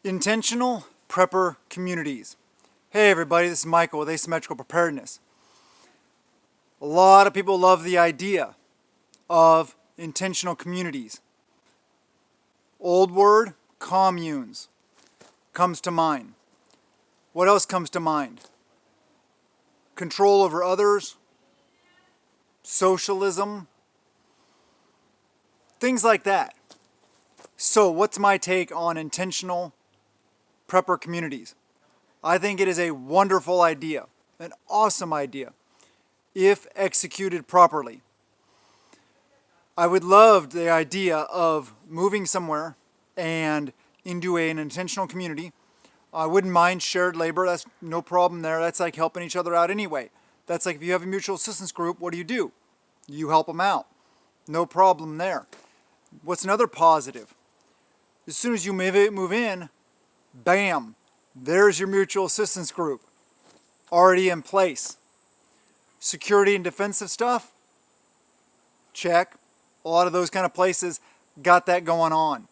Intentional Prepper Communities. Hey everybody, this is Michael with Asymmetrical Preparedness. A lot of people love the idea of intentional communities. Old word, communes, comes to mind. What else comes to mind? Control over others, socialism, things like that. So what's my take on intentional prepper communities? I think it is a wonderful idea, an awesome idea, if executed properly. I would love the idea of moving somewhere and into an intentional community. I wouldn't mind shared labor, that's no problem there. That's like helping each other out anyway. That's like if you have a mutual assistance group, what do? You help them out. No problem there. What's another positive? As soon as you move in, bam, there's your mutual assistance group already in place. Security and defensive stuff, check. A lot of those kind of places got that going on.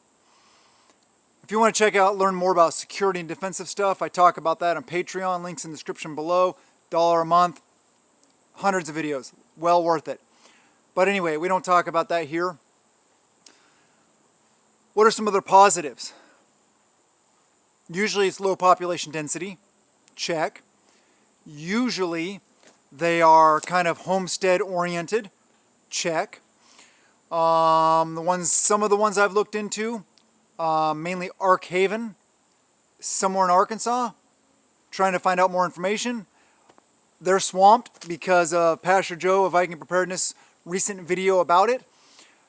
If you want to learn more about security and defensive stuff, I talk about that on Patreon, links in the description below, $1 a month, hundreds of videos, well worth it. But anyway, we don't talk about that here. What are some other positives? Usually it's low population density, check. Usually they are kind of homestead oriented, check. Some of the ones I've looked into, mainly Ark Haven, somewhere in Arkansas, trying to find out more information. They're swamped because of Pastor Joe of Viking Preparedness' recent video about it.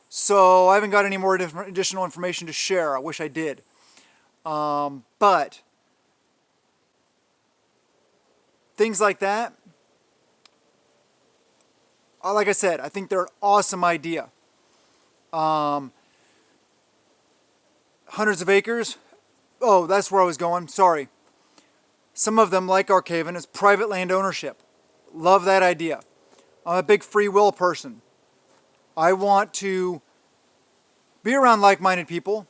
So I haven't got any more additional information to share. I wish I did. But things like that, like I said, I think they're an awesome idea. Hundreds of acres. Oh, that's where I was going. Sorry. Some of them, like Ark Haven, is private land ownership. Love that idea. I'm a big free will person. I want to be around like-minded people,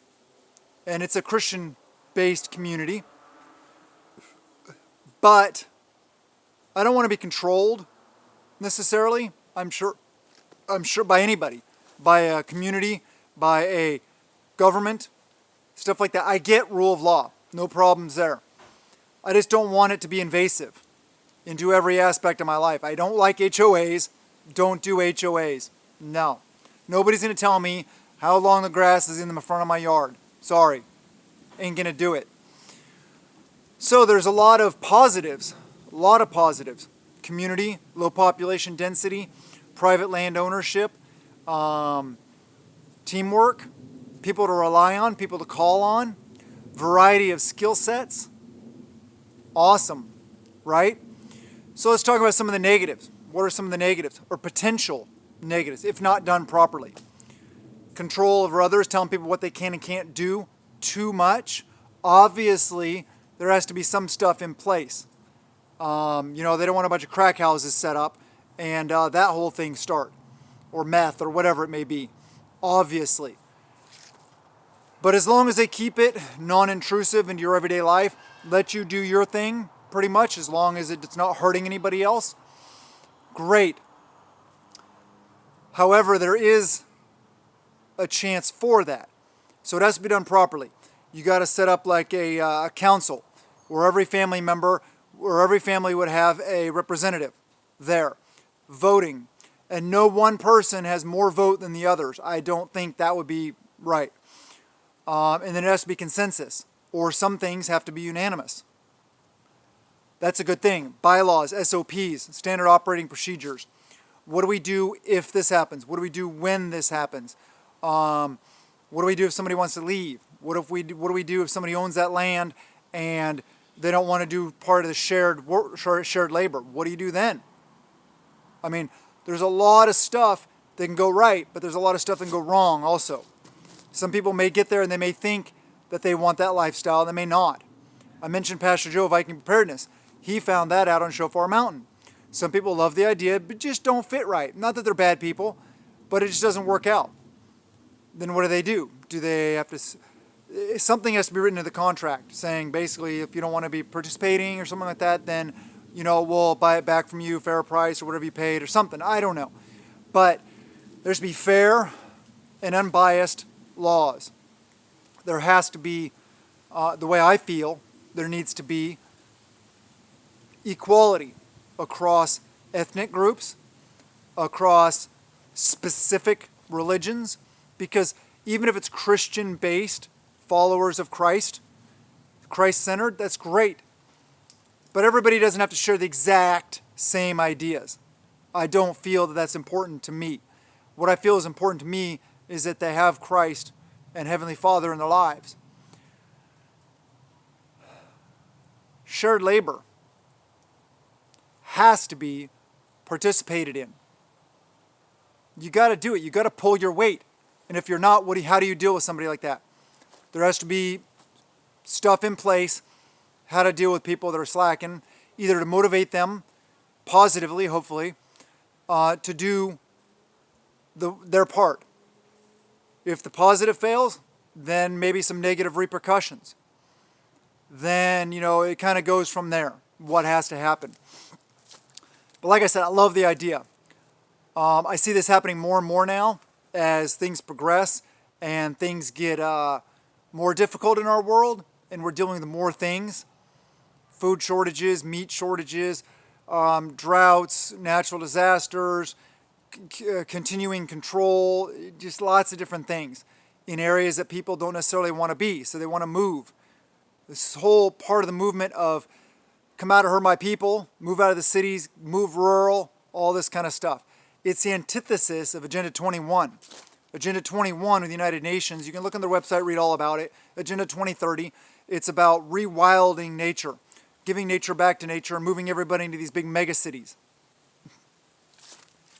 and it's a Christian-based community. But I don't want to be controlled necessarily. I'm sure by anybody, by a community, by a government, stuff like that. I get rule of law, no problems there. I just don't want it to be invasive into every aspect of my life. I don't like HOAs. Don't do HOAs. No. Nobody's going to tell me how long the grass is in the front of my yard. Sorry. Ain't going to do it. So there's a lot of positives. A lot of positives. Community, low population density, private land ownership, teamwork, people to rely on, people to call on, variety of skill sets. Awesome, right? So let's talk about some of the negatives. What are some of the negatives or potential negatives if not done properly? Control over others, telling people what they can and can't do too much. Obviously, there has to be some stuff in place. They don't want a bunch of crack houses set up and that whole thing start, or meth or whatever it may be, obviously. But as long as they keep it non-intrusive into your everyday life, let you do your thing pretty much, as long as it's not hurting anybody else, great. However, there is a chance for that. So it has to be done properly. You got to set up like a council where every family would have a representative there voting. And no one person has more vote than the others. I don't think that would be right. And then it has to be consensus, or some things have to be unanimous. That's a good thing. Bylaws, SOPs, standard operating procedures. What do we do if this happens? What do we do when this happens? What do we do if somebody wants to leave? What do we do if somebody owns that land and they don't want to do part of the shared labor? What do you do then? I mean, there's a lot of stuff that can go right, but there's a lot of stuff that can go wrong also. Some people may get there and they may think that they want that lifestyle, they may not. I mentioned Pastor Joe of Viking Preparedness. He found that out on Shofar Mountain. Some people love the idea, but just don't fit right. Not that they're bad people, but it just doesn't work out. Then what do? Do they have to something has to be written in the contract saying basically if you don't want to be participating or something like that, then, we'll buy it back from you, fair price or whatever you paid or something. I don't know. But there should be fair and unbiased laws. There has to be, the way I feel, there needs to be equality across ethnic groups, across specific religions, because even if it's Christian-based followers of Christ, Christ-centered, that's great. But everybody doesn't have to share the exact same ideas. I don't feel that that's important to me. What I feel is important to me is that they have Christ and Heavenly Father in their lives. Shared labor has to be participated in. You got to do it. You got to pull your weight. And if you're not, how do you deal with somebody like that? There has to be stuff in place, how to deal with people that are slacking, either to motivate them positively, hopefully, to do their part. If the positive fails, then maybe some negative repercussions. Then, it kind of goes from there, what has to happen. But like I said, I love the idea. I see this happening more and more now as things progress and things get more difficult in our world, and we're dealing with more things. Food shortages, meat shortages, droughts, natural disasters, continuing control, just lots of different things in areas that people don't necessarily want to be, so they want to move. This whole part of the movement of come out of her, my people, move out of the cities, move rural, all this kind of stuff. It's the antithesis of Agenda 21. Agenda 21 of the United Nations, you can look on their website, read all about it. Agenda 2030, it's about rewilding nature, giving nature back to nature, and moving everybody into these big mega cities.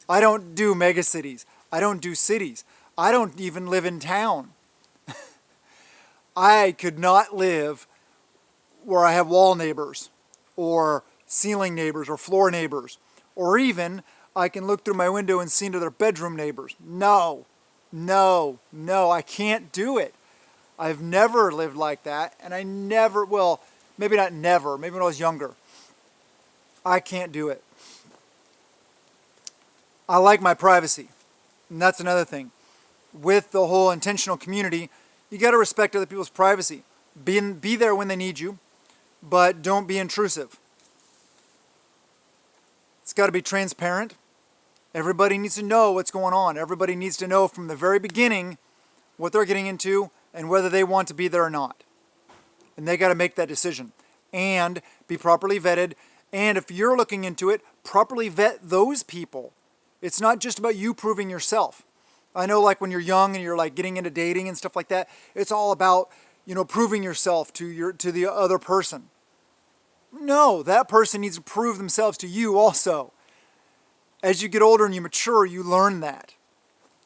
I don't do mega cities. I don't do cities. I don't even live in town. I could not live where I have wall neighbors or ceiling neighbors or floor neighbors, or even I can look through my window and see into their bedroom neighbors. No, I can't do it. I've never lived like that, and I never will. Maybe not never, maybe when I was younger. I can't do it. I like my privacy, and that's another thing. With the whole intentional community, you got to respect other people's privacy. Be there when they need you, but don't be intrusive. It's got to be transparent. Everybody needs to know what's going on. Everybody needs to know from the very beginning what they're getting into and whether they want to be there or not. And they got to make that decision and be properly vetted. And if you're looking into it, properly vet those people. It's not just about you proving yourself. I know, like when you're young and you're like getting into dating and stuff like that, it's all about, proving yourself to the other person. No, that person needs to prove themselves to you also. As you get older and you mature, you learn that.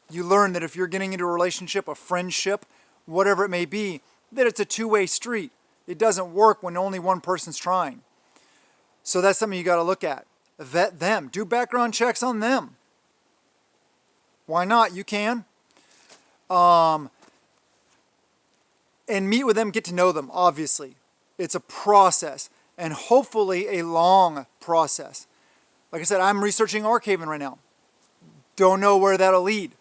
You learn that if you're getting into a relationship, a friendship, whatever it may be, that it's a two-way street. It doesn't work when only one person's trying. So that's something you got to look at. Vet them. Do background checks on them. Why not? You can. And meet with them, get to know them, obviously. It's a process, and hopefully a long process. Like I said, I'm researching Arkhaven right now. Don't know where that'll lead.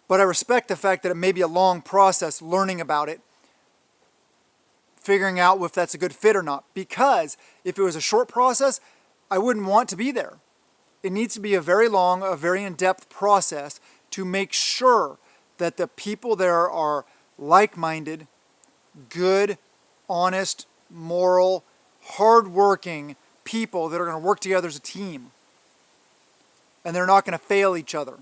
But I respect the fact that it may be a long process learning about it, figuring out if that's a good fit or not. Because if it was a short process, I wouldn't want to be there. It needs to be a very long, a very in-depth process to make sure that the people there are like-minded, good, honest, moral, hard-working people that are going to work together as a team. And they're not going to fail each other.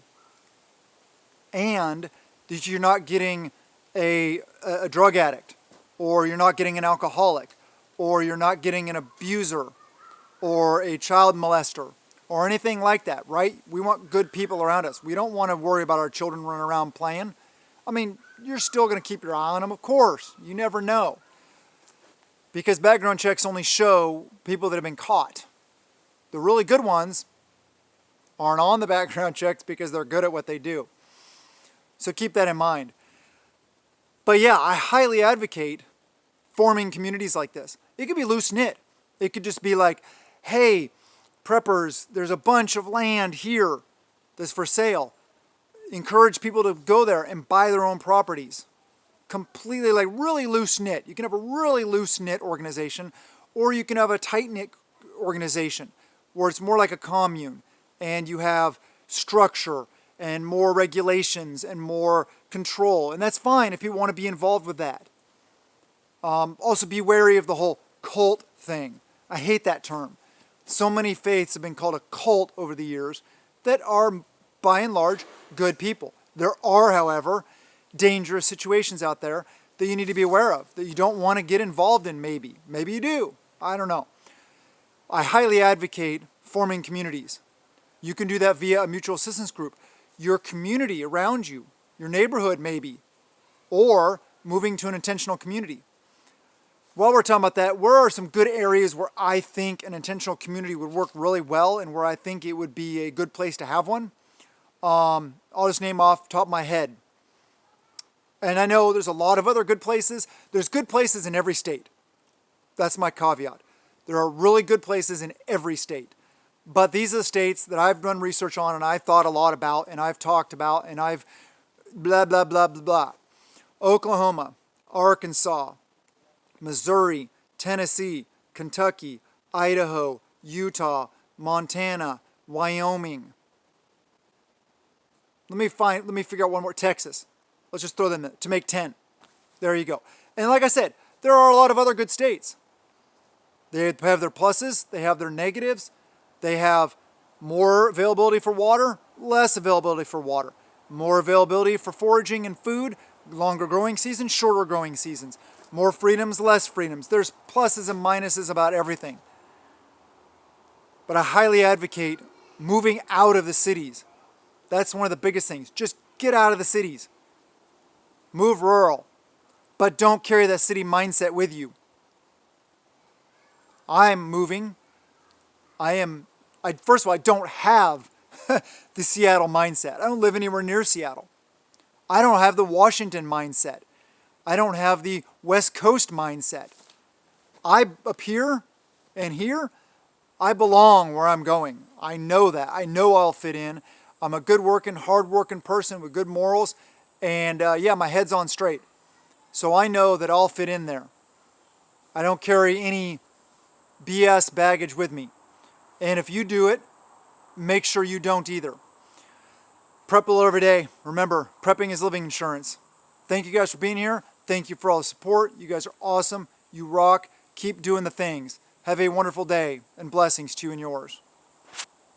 And that you're not getting a drug addict, or you're not getting an alcoholic, or you're not getting an abuser, or a child molester, or anything like that, right? We want good people around us. We don't want to worry about our children running around playing. I mean, you're still going to keep your eye on them, of course. You never know. Because background checks only show people that have been caught. The really good ones aren't on the background checks because they're good at what they do. So keep that in mind. But yeah, I highly advocate forming communities like this. It could be loose-knit. It could just be like, hey, preppers, there's a bunch of land here that's for sale. Encourage people to go there and buy their own properties. Completely like really loose-knit. You can have a really loose-knit organization, or you can have a tight-knit organization where it's more like a commune and you have structure and more regulations and more control. And that's fine if you want to be involved with that. Also be wary of the whole cult thing. I hate that term. So many faiths have been called a cult over the years that are, by and large, good people. There are, however, dangerous situations out there that you need to be aware of, that you don't want to get involved in maybe. Maybe you do. I don't know. I highly advocate forming communities. You can do that via a mutual assistance group. Your community around you, your neighborhood maybe, or moving to an intentional community. While we're talking about that, where are some good areas where I think an intentional community would work really well and where I think it would be a good place to have one? I'll just name off the top of my head. And I know there's a lot of other good places. There's good places in every state. That's my caveat. There are really good places in every state. But these are the states that I've done research on and I've thought a lot about and I've talked about and I've blah, blah, blah, blah, blah. Oklahoma, Arkansas, Missouri, Tennessee, Kentucky, Idaho, Utah, Montana, Wyoming. Let me figure out one more. Texas. Let's just throw them in to make 10. There you go. And like I said, there are a lot of other good states. They have their pluses, they have their negatives. They have more availability for water, less availability for water. More availability for foraging and food, longer growing seasons, shorter growing seasons. More freedoms, less freedoms. There's pluses and minuses about everything. But I highly advocate moving out of the cities. That's one of the biggest things. Just get out of the cities. Move rural. But don't carry that city mindset with you. I'm moving. First of all, I don't have the Seattle mindset. I don't live anywhere near Seattle. I don't have the Washington mindset. I don't have the West Coast mindset. Up here and here, I belong where I'm going. I know that. I know I'll fit in. I'm a good working, hard working person with good morals. And yeah, my head's on straight. So I know that I'll fit in there. I don't carry any BS baggage with me. And if you do it, make sure you don't either. Prep a little every day. Remember, prepping is living insurance. Thank you guys for being here. Thank you for all the support. You guys are awesome. You rock. Keep doing the things. Have a wonderful day and blessings to you and yours.